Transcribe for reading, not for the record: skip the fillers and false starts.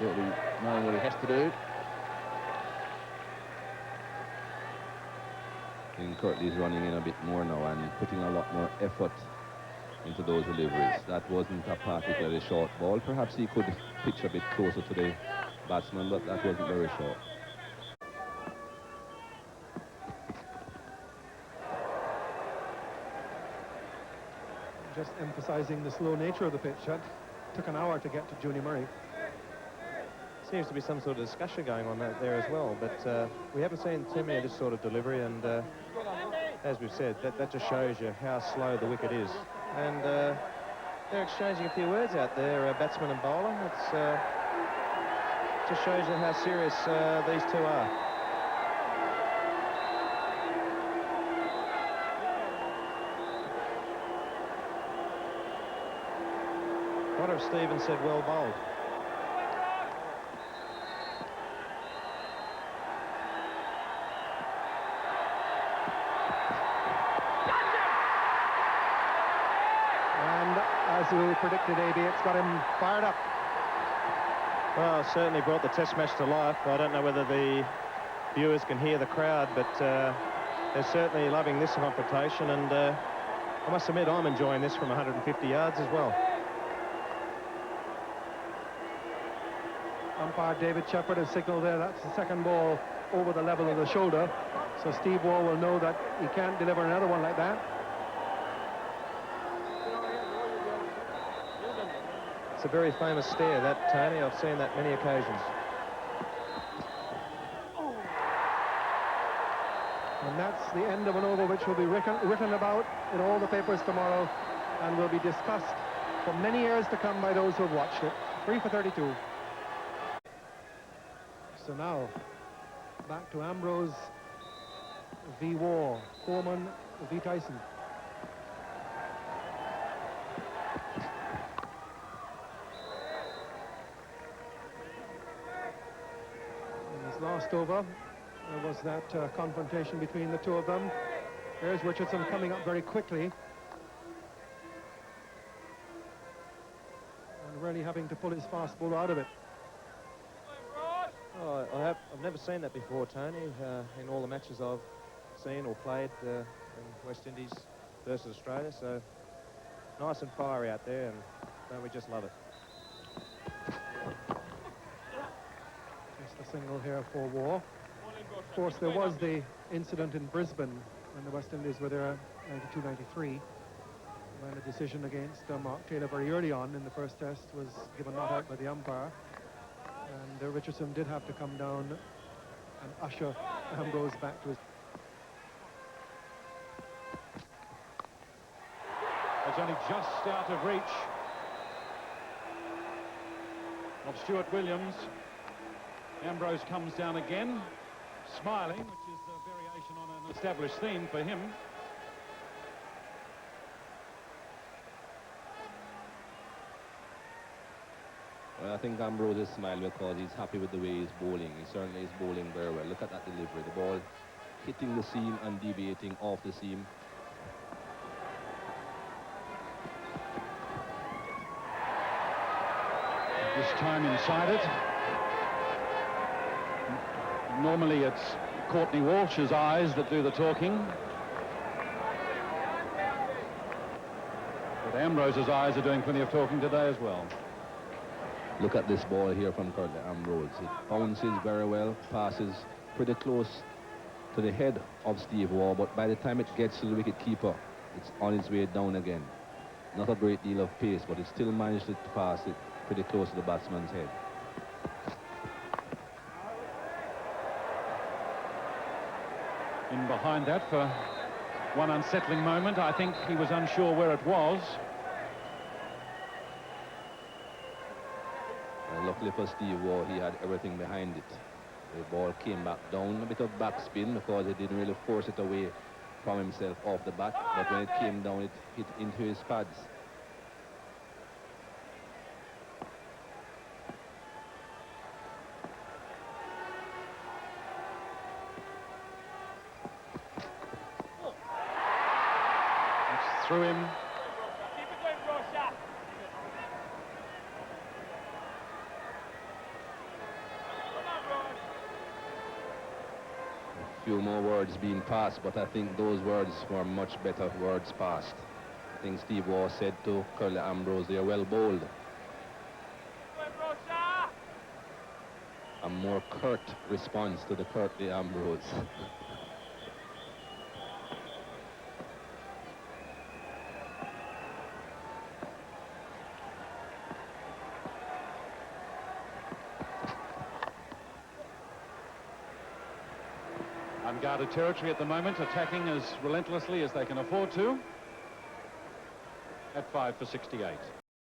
Totally knowing what he has to do. I think Curtly's running in a bit more now and putting a lot more effort into those deliveries. That wasn't a particularly short ball. Perhaps he could pitch a bit closer to the batsman, but that wasn't very short. Just emphasizing the slow nature of the pitch. That took an hour to get to Juni Murray. Seems to be some sort of discussion going on there as well, but we haven't seen too many of this sort of delivery, and as we've said, that just shows you how slow the wicket is. And they're exchanging a few words out there, batsman and bowler. It just shows you how serious these two are. What if Stephen said well bowled? And as we predicted, AB, it's got him fired up. Well, certainly brought the test match to life. I don't know whether the viewers can hear the crowd, but they're certainly loving this confrontation, and I must admit I'm enjoying this from 150 yards as well. Umpire David Shepherd has signalled there that's the second ball over the level of the shoulder, so Steve Waugh will know that he can't deliver another one like that. It's a very famous stare, that, Tony. I've seen that many occasions. And that's the end of an over which will be written about in all the papers tomorrow and will be discussed for many years to come by those who have watched it. 3 for 32. So now, back to Ambrose v. Waugh, Foreman v. Tyson. In his last over, there was that confrontation between the two of them. There's Richardson coming up very quickly. And really having to pull his fast ball out of it. Oh, I've never seen that before, Tony, in all the matches I've seen or played in West Indies versus Australia. So nice and fiery out there, and don't we just love it? Just a single here for Waugh. Of course, there was the incident in Brisbane when the West Indies were there, 92-93, when a decision against Mark Taylor very early on in the first test was given not out by the umpire. And Richardson did have to come down and usher Ambrose back to his... It's only just out of reach of Stuart Williams. Ambrose comes down again, smiling, which is a variation on an established theme for him. Well, I think Ambrose is smiling because he's happy with the way he's bowling. He certainly is bowling very well. Look at that delivery. The ball hitting the seam and deviating off the seam. This time inside it. Normally it's Courtney Walsh's eyes that do the talking. But Ambrose's eyes are doing plenty of talking today as well. Look at this ball here from Curtly Ambrose. It bounces very well, passes pretty close to the head of Steve Waugh, but by the time it gets to the wicket keeper, it's on its way down again. Not a great deal of pace, but it still managed to pass it pretty close to the batsman's head. In behind that for one unsettling moment. I think he was unsure where it was. Luckily for Steve Waugh, he had everything behind it. The ball came back down, a bit of backspin because he didn't really force it away from himself off the bat, but when it came down, it hit into his pads. It's through him. few more words being passed, but I think those words were much better words passed. I think Steve Waugh said to Curly Ambrose, "They're well bowled." A more curt response to the Curtly Ambrose. Unguarded territory at the moment, attacking as relentlessly as they can afford to. At 5 for 68.